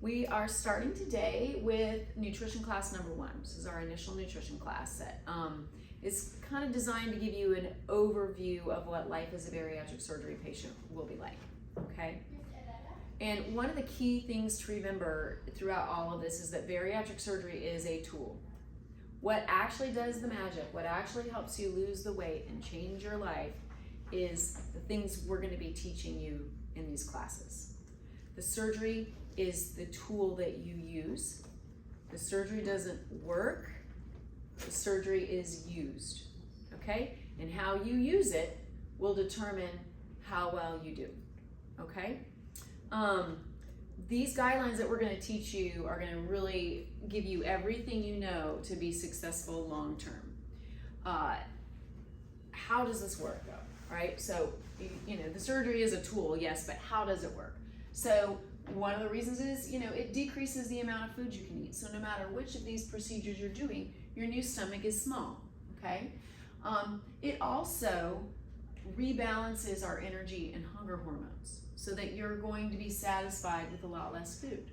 We are starting today with nutrition class number 1. This is our initial nutrition class that is kind of designed to give you an overview of what life as a bariatric surgery patient will be like, okay? And one of the key things to remember throughout all of this is that bariatric surgery is a tool. What actually does the magic, what actually helps you lose the weight and change your life is the things we're going to be teaching you in these classes. The surgery is the tool that you use. The surgery doesn't work. The surgery is used, okay? And how you use it will determine how well you do, okay? These guidelines that we're going to teach you are going to really give you everything you know to be successful long term. How does this work though, right? So, you know, the surgery is a tool, yes, but how does it work? So one of the reasons is, it decreases the amount of food you can eat. So no matter which of these procedures you're doing, your new stomach is small, okay? It also rebalances our energy and hunger hormones so that you're going to be satisfied with a lot less food.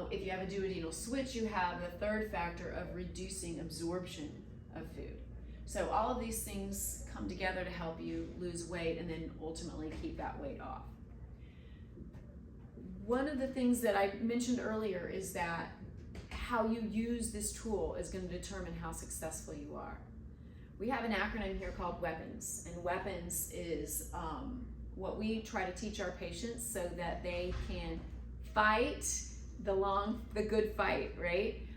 If you have a duodenal switch, you have the third factor of reducing absorption of food. So all of these things come together to help you lose weight and then ultimately keep that weight off. One of the things that I mentioned earlier is that how you use this tool is going to determine how successful you are. We have an acronym here called WEAPONS, and WEAPONS is what we try to teach our patients so that they can fight the good fight, right?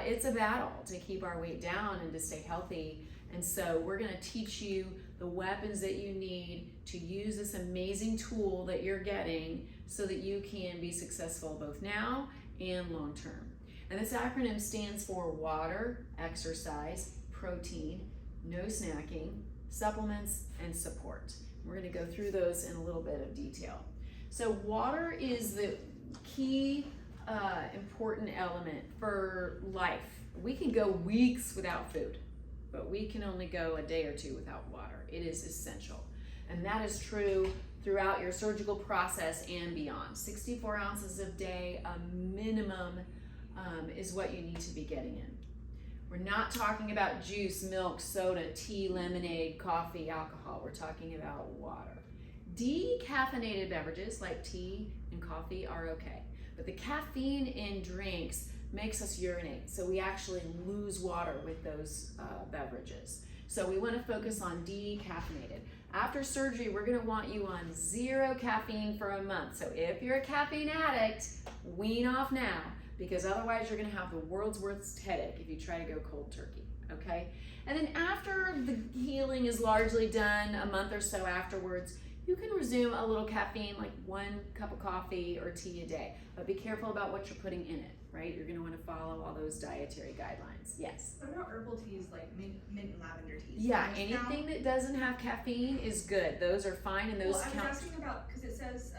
It's a battle to keep our weight down and to stay healthy, and so we're going to teach you the weapons that you need to use this amazing tool that you're getting so that you can be successful both now and long term. And this acronym stands for water, exercise, protein, no snacking, supplements, and support. We're going to go through those in a little bit of detail. So water is the key important element for life. We can go weeks without food, but we can only go a day or two without water. It is essential. And that is true throughout your surgical process and beyond. 64 ounces a day, a minimum, is what you need to be getting in. We're not talking about juice, milk, soda, tea, lemonade, coffee, alcohol. We're talking about water. Decaffeinated beverages like tea and coffee are okay, but the caffeine in drinks makes us urinate, so we actually lose water with those beverages. So we want to focus on decaffeinated. After surgery, we're going to want you on 0 caffeine for a month. So if you're a caffeine addict, wean off now, because otherwise you're going to have the world's worst headache if you try to go cold turkey, okay? And then after the healing is largely done, a month or so afterwards, you can resume a little caffeine, like 1 cup of coffee or tea a day, but be careful about what you're putting in it, right? You're going to want to follow all those dietary guidelines. Yes? What about herbal teas like mint and lavender teas? Yeah, anything that doesn't have caffeine is good. Those are fine, and those count. I was asking about, because it says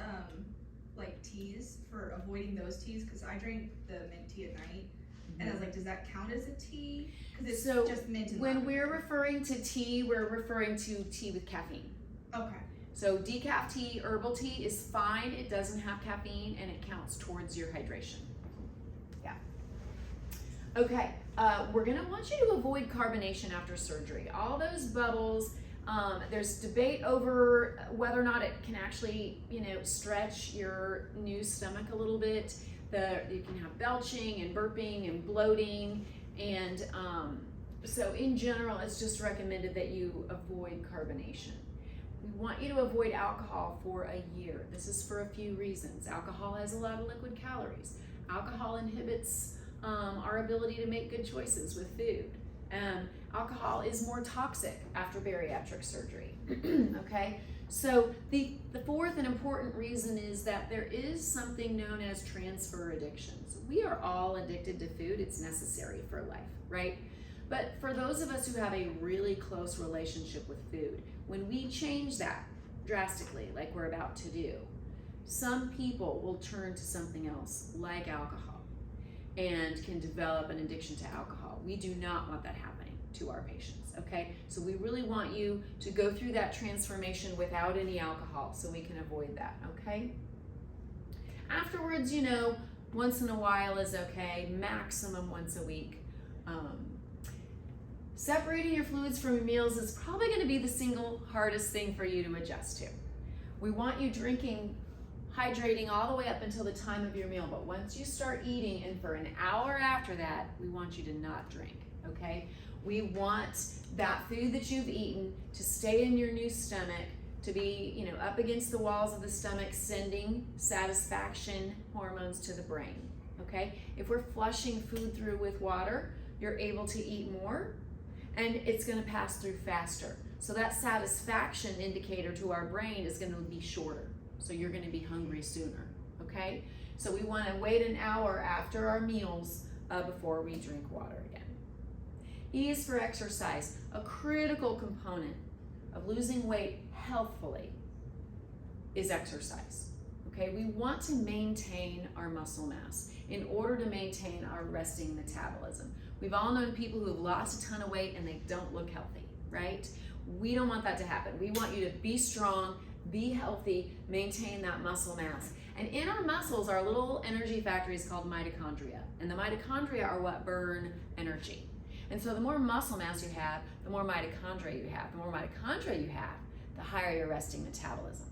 like teas, for avoiding those teas, because I drink the mint tea at night, and I was like, does that count as a tea? Because it's just mint and lavender. When we're referring to tea, we're referring to tea with caffeine. Okay. So decaf tea, herbal tea is fine. It doesn't have caffeine and it counts towards your hydration. Yeah. Okay, we're gonna want you to avoid carbonation after surgery. All those bubbles, there's debate over whether or not it can actually, stretch your new stomach a little bit. You can have belching and burping and bloating, and so in general, it's just recommended that you avoid carbonation. We want you to avoid alcohol for a year. This is for a few reasons. Alcohol has a lot of liquid calories. Alcohol inhibits our ability to make good choices with food. Alcohol is more toxic after bariatric surgery, okay? So the fourth and important reason is that there is something known as transfer addictions. We are all addicted to food. It's necessary for life, right? But for those of us who have a really close relationship with food, when we change that drastically, like we're about to do, some people will turn to something else, like alcohol, and can develop an addiction to alcohol. We do not want that happening to our patients, okay? So we really want you to go through that transformation without any alcohol so we can avoid that, okay? Afterwards, Once in a while is okay, maximum once a week. Separating your fluids from your meals is probably going to be the single hardest thing for you to adjust to. We want you hydrating all the way up until the time of your meal, but once you start eating and for an hour after that, we want you to not drink, okay? We want that food that you've eaten to stay in your new stomach, to be, up against the walls of the stomach, sending satisfaction hormones to the brain, okay? If we're flushing food through with water, you're able to eat more, and it's gonna pass through faster. So that satisfaction indicator to our brain is gonna be shorter. So you're gonna be hungry sooner, okay? So we wanna wait an hour after our meals before we drink water again. E is for exercise. A critical component of losing weight healthfully is exercise, okay? We want to maintain our muscle mass in order to maintain our resting metabolism. We've all known people who have lost a ton of weight and they don't look healthy, right? We don't want that to happen. We want you to be strong, be healthy, maintain that muscle mass. And in our muscles are little energy factories called mitochondria. And the mitochondria are what burn energy. And so the more muscle mass you have, the more mitochondria you have. The more mitochondria you have, the higher your resting metabolism,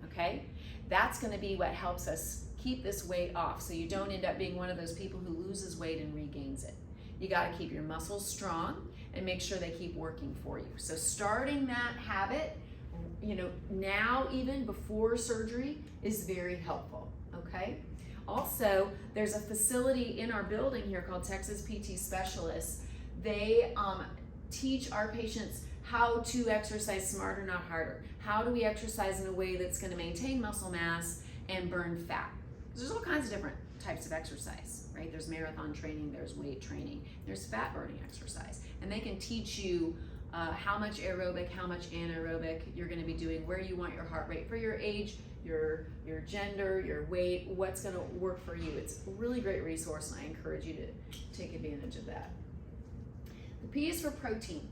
okay? That's gonna be what helps us keep this weight off so you don't end up being one of those people who loses weight and regains it. You gotta keep your muscles strong and make sure they keep working for you. So starting that habit, now even before surgery is very helpful, okay? Also, there's a facility in our building here called Texas PT Specialists. They teach our patients how to exercise smarter, not harder. How do we exercise in a way that's gonna maintain muscle mass and burn fat? There's all kinds of different types of exercise, right? There's marathon training, there's weight training, there's fat burning exercise. And they can teach you how much aerobic, how much anaerobic you're gonna be doing, where you want your heart rate for your age, your gender, your weight, what's gonna work for you. It's a really great resource and I encourage you to take advantage of that. The P is for protein.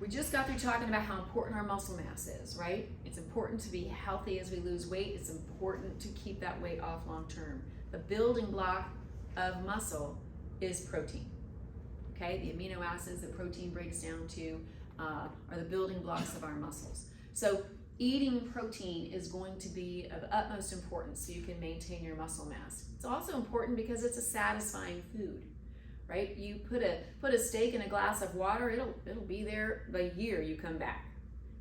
We just got through talking about how important our muscle mass is, right? It's important to be healthy as we lose weight. It's important to keep that weight off long term. The building block of muscle is protein, okay? The amino acids that protein breaks down to are the building blocks of our muscles. So eating protein is going to be of utmost importance so you can maintain your muscle mass. It's also important because it's a satisfying food, right? You put a steak in a glass of water, it'll be there a year you come back,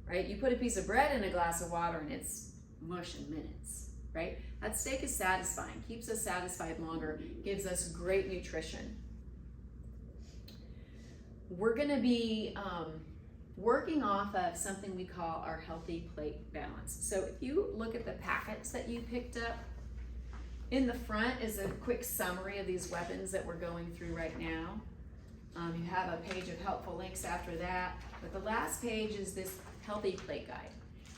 right? You put a piece of bread in a glass of water and it's mush in minutes, right? That steak is satisfying, keeps us satisfied longer, gives us great nutrition. We're gonna be working off of something we call our healthy plate balance. So if you look at the packets that you picked up, in the front is a quick summary of these weapons that we're going through right now. You have a page of helpful links after that, but the last page is this healthy plate guide.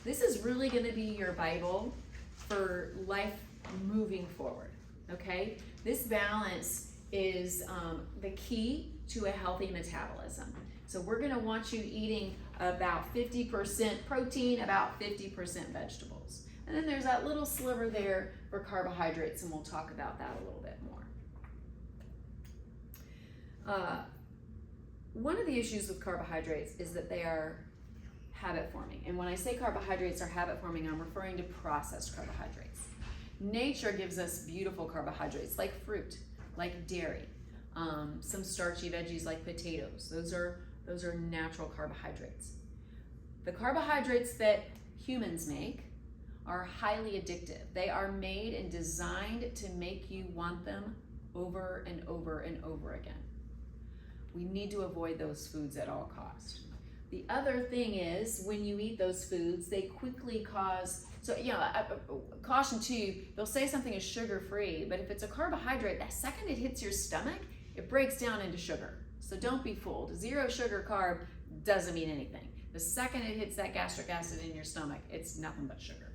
This is really gonna be your Bible for life moving forward, okay? This balance is the key to a healthy metabolism. So we're gonna want you eating about 50% protein, about 50% vegetables. And then there's that little sliver there for carbohydrates, and we'll talk about that a little bit more. One of the issues with carbohydrates is that they are habit forming. And when I say carbohydrates are habit forming, I'm referring to processed carbohydrates. Nature gives us beautiful carbohydrates like fruit, like dairy, some starchy veggies like potatoes. Those are natural carbohydrates. The carbohydrates that humans make are highly addictive. They are made and designed to make you want them over and over and over again. We need to avoid those foods at all costs. The other thing is, when you eat those foods, they quickly cause, caution too, they'll say something is sugar-free, but if it's a carbohydrate, the second it hits your stomach, it breaks down into sugar. So don't be fooled. Zero sugar carb doesn't mean anything. The second it hits that gastric acid in your stomach, it's nothing but sugar.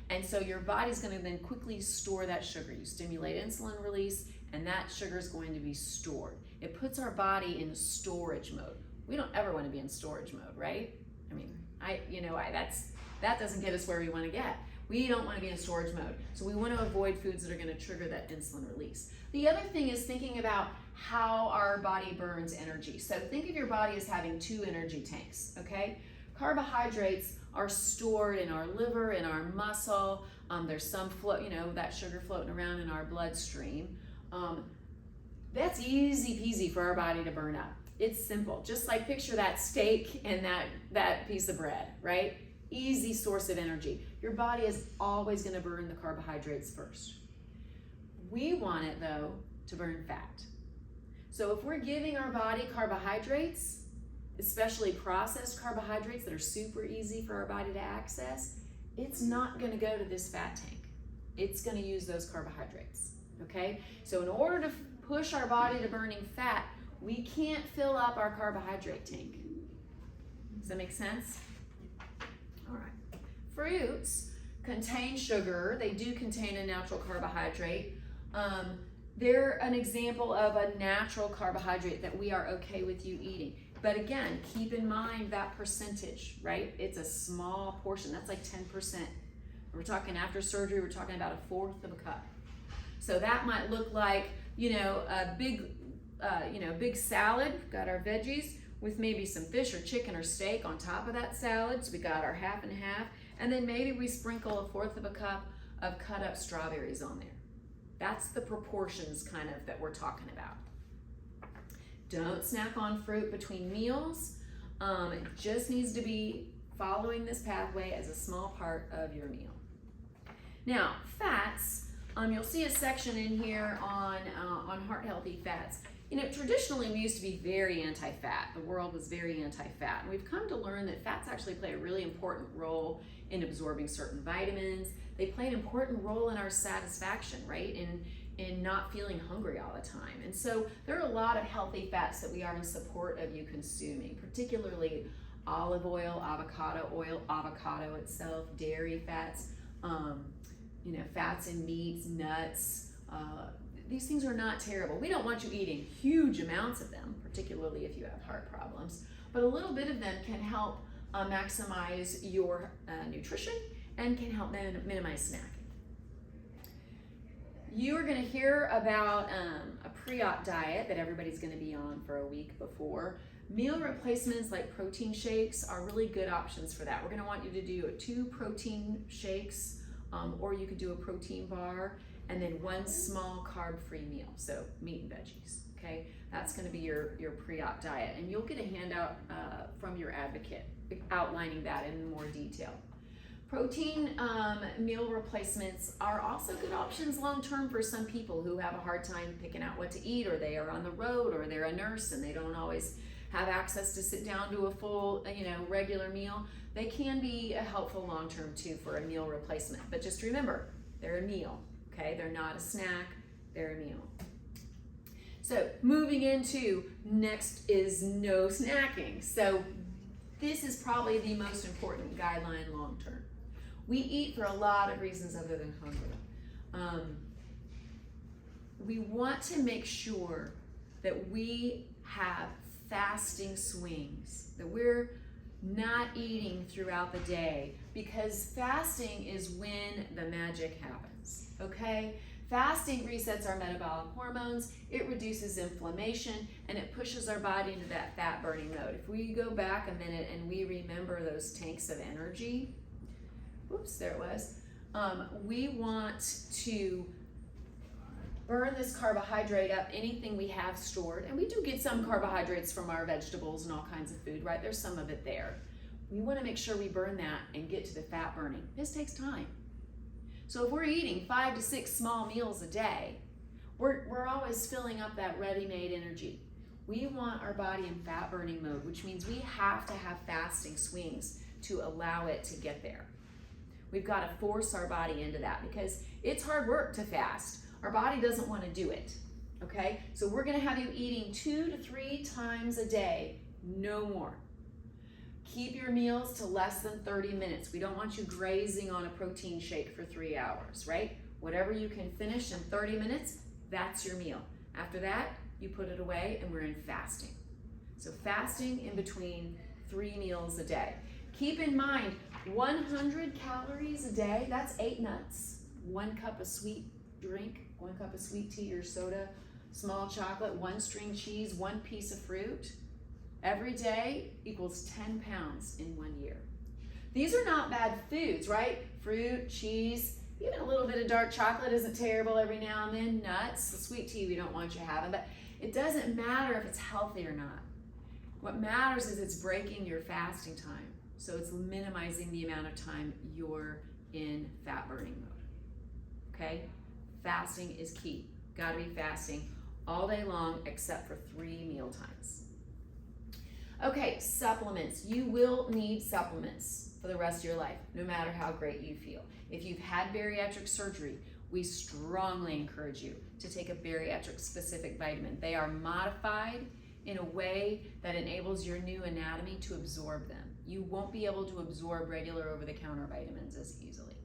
And so your body's gonna then quickly store that sugar. You stimulate insulin release, and that sugar is going to be stored. It puts our body in storage mode. We don't ever want to be in storage mode, right? I mean, that doesn't get us where we want to get. We don't want to be in storage mode. So we want to avoid foods that are going to trigger that insulin release. The other thing is thinking about how our body burns energy. So think of your body as having 2 energy tanks, okay? Carbohydrates are stored in our liver, in our muscle. There's some that sugar floating around in our bloodstream. That's easy peasy for our body to burn up. It's simple. Just like picture that steak and that piece of bread, right? Easy source of energy. Your body is always going to burn the carbohydrates first. We want it, though, to burn fat. So if we're giving our body carbohydrates, especially processed carbohydrates that are super easy for our body to access, it's not going to go to this fat tank. It's going to use those carbohydrates, okay? So in order to push our body to burning fat, we can't fill up our carbohydrate tank. Does that make sense? All right. Fruits contain sugar. They do contain a natural carbohydrate. They're an example of a natural carbohydrate that we are okay with you eating. But again, keep in mind that percentage, right? It's a small portion. That's like 10%. We're talking after surgery, we're talking about 1/4 of a cup. So that might look like, a big salad. Got our veggies with maybe some fish or chicken or steak on top of that salad. So we got our 1/2 and 1/2. And then maybe we sprinkle 1/4 of a cup of cut up strawberries on there. That's the proportions kind of that we're talking about. Don't snack on fruit between meals. It just needs to be following this pathway as a small part of your meal. Now, fats, you'll see a section in here on heart healthy fats. Traditionally we used to be very anti-fat. The world was very anti-fat. And we've come to learn that fats actually play a really important role in absorbing certain vitamins. They play an important role in our satisfaction, right? In not feeling hungry all the time. And so there are a lot of healthy fats that we are in support of you consuming, particularly olive oil, avocado itself, dairy fats, fats in meats, nuts. These things are not terrible. We don't want you eating huge amounts of them, particularly if you have heart problems, but a little bit of them can help maximize your nutrition and can help minimize snacking. You are going to hear about a pre-op diet that everybody's going to be on for a week before. Meal replacements like protein shakes are really good options for that. We're going to want you to do 2 protein shakes, or you could do a protein bar, and then 1 small carb-free meal, so meat and veggies, okay? That's gonna be your pre-op diet, and you'll get a handout from your advocate outlining that in more detail. Protein meal replacements are also good options long-term for some people who have a hard time picking out what to eat, or they are on the road, or they're a nurse and they don't always have access to sit down to a full, regular meal. They can be helpful long-term too for a meal replacement, but just remember, they're a meal. Okay, they're not a snack, they're a meal. So moving into next is no snacking. So this is probably the most important guideline long term. We eat for a lot of reasons other than hunger. We want to make sure that we have fasting swings, that we're not eating throughout the day, because fasting is when the magic happens. Okay? Fasting resets our metabolic hormones, it reduces inflammation, and it pushes our body into that fat burning mode. If we go back a minute and we remember those tanks of energy, whoops, there it was. We want to burn this carbohydrate up, anything we have stored, and we do get some carbohydrates from our vegetables and all kinds of food, right? There's some of it there. We want to make sure we burn that and get to the fat burning. This takes time. So if we're eating 5 to 6 small meals a day, we're always filling up that ready-made energy. We want our body in fat burning mode, which means we have to have fasting swings to allow it to get there. We've got to force our body into that because it's hard work to fast. Our body doesn't want to do it, okay? So we're going to have you eating 2 to 3 times a day, no more. Keep your meals to less than 30 minutes. We don't want you grazing on a protein shake for 3 hours, right? Whatever you can finish in 30 minutes, that's your meal. After that, you put it away and we're in fasting. So fasting in between 3 meals a day. Keep in mind, 100 calories a day, that's 8 nuts, 1 cup of sweet drink, 1 cup of sweet tea or soda, small chocolate, 1 string cheese, 1 piece of fruit. Every day equals 10 pounds in 1 year. These are not bad foods, right? Fruit, cheese, even a little bit of dark chocolate isn't terrible every now and then. Nuts, the sweet tea we don't want you having, but it doesn't matter if it's healthy or not. What matters is it's breaking your fasting time. So it's minimizing the amount of time you're in fat burning mode, okay? Fasting is key. Gotta be fasting all day long except for 3 meal times. Okay, supplements. You will need supplements for the rest of your life, no matter how great you feel. If you've had bariatric surgery, we strongly encourage you to take a bariatric specific vitamin. They are modified in a way that enables your new anatomy to absorb them. You won't be able to absorb regular over-the-counter vitamins as easily.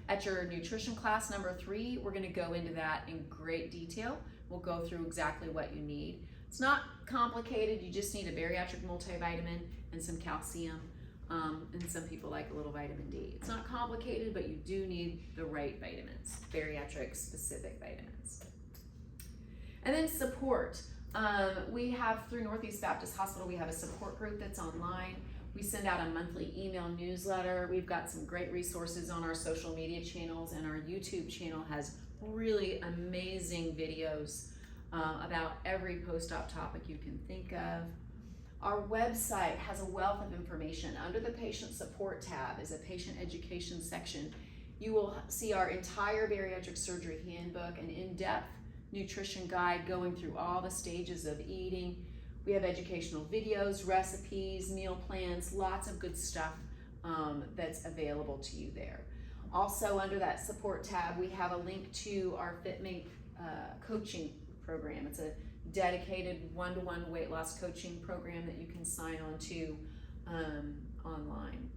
At your nutrition class number 3, we're gonna go into that in great detail. We'll go through exactly what you need. It's not complicated, you just need a bariatric multivitamin and some calcium, and some people like a little vitamin D. It's not complicated, but you do need the right vitamins, bariatric specific vitamins. And then support. We have, through Northeast Baptist Hospital, we have a support group that's online. We send out a monthly email newsletter. We've got some great resources on our social media channels, and our YouTube channel has really amazing videos about every post-op topic you can think of. Our website has a wealth of information. Under the patient support tab is a patient education section. You will see our entire bariatric surgery handbook, an in-depth nutrition guide going through all the stages of eating. We have educational videos, recipes, meal plans, lots of good stuff that's available to you there. Also, under that support tab, we have a link to our FitMate coaching program. It's a dedicated one-to-one weight loss coaching program that you can sign on to online.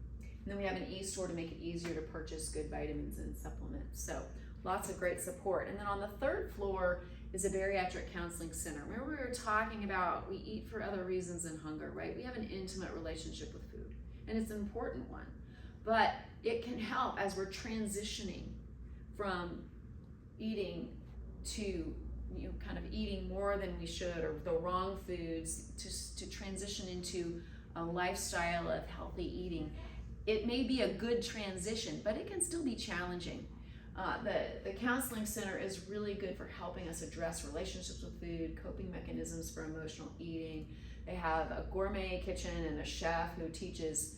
And then we have an e-store to make it easier to purchase good vitamins and supplements. So lots of great support. And then on the 3rd floor is a bariatric counseling center. Remember we were talking about we eat for other reasons than hunger, right? We have an intimate relationship with food, and it's an important one. But it can help as we're transitioning from eating to kind of eating more than we should, or the wrong foods, to transition into a lifestyle of healthy eating. It may be a good transition, but it can still be challenging. The counseling center is really good for helping us address relationships with food, coping mechanisms for emotional eating. They have a gourmet kitchen and a chef who teaches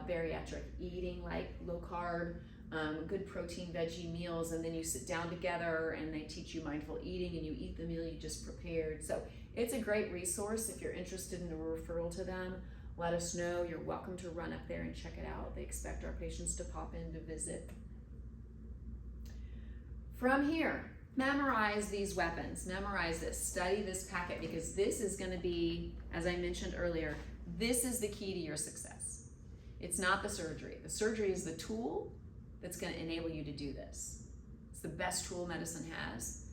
bariatric eating, like low carb, good protein veggie meals, and then you sit down together and they teach you mindful eating and you eat the meal you just prepared. So it's a great resource. If you're interested in a referral to them, let us know. You're welcome to run up there and check it out. They expect our patients to pop in to visit. From here, memorize these weapons, memorize this, study this packet, because this is going to be, as I mentioned earlier, this is the key to your success. It's not the surgery. The surgery is the tool that's going to enable you to do this. It's the best tool medicine has,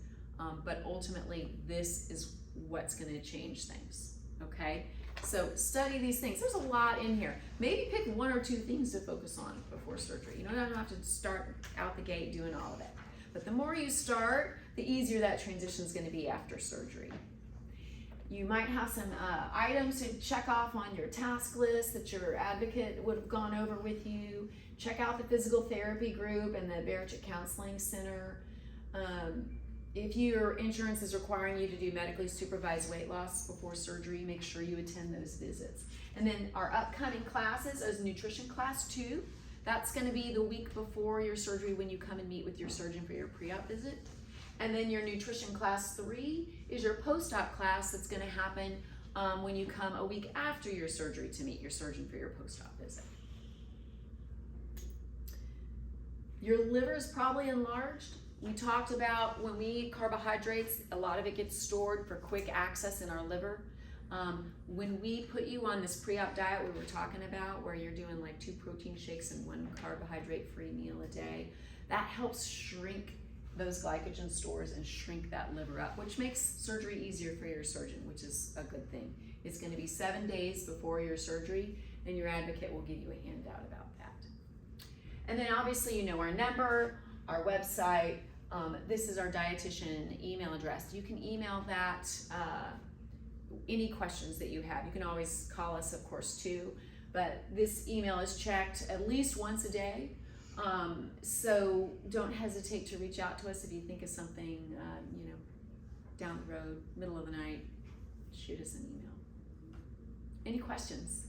but ultimately this is what's going to change things, okay? So study these things. There's a lot in here. Maybe pick 1 or 2 things to focus on before surgery. You don't have to start out the gate doing all of it. But the more you start, the easier that transition is going to be after surgery. You might have some items to check off on your task list that your advocate would have gone over with you. Check out the physical therapy group and the bariatric counseling center. If your insurance is requiring you to do medically supervised weight loss before surgery, make sure you attend those visits. And then our upcoming classes is nutrition class 2. That's going to be the week before your surgery when you come and meet with your surgeon for your pre-op visit. And then your nutrition class 3 is your post-op class that's going to happen when you come a week after your surgery to meet your surgeon for your post-op visit. Your liver is probably enlarged. We talked about when we eat carbohydrates, a lot of it gets stored for quick access in our liver. When we put you on this pre-op diet we were talking about, where you're doing like 2 protein shakes and 1 carbohydrate-free meal a day, that helps shrink those glycogen stores and shrink that liver up, which makes surgery easier for your surgeon, which is a good thing. It's going to be 7 days before your surgery, and your advocate will give you a handout about that. And then obviously you know our number, our website. This is our dietitian email address. You can email that any questions that you have. You can always call us, of course, too. But this email is checked at least once a day. So don't hesitate to reach out to us if you think of something, you know, down the road, middle of the night, shoot us an email. Any questions?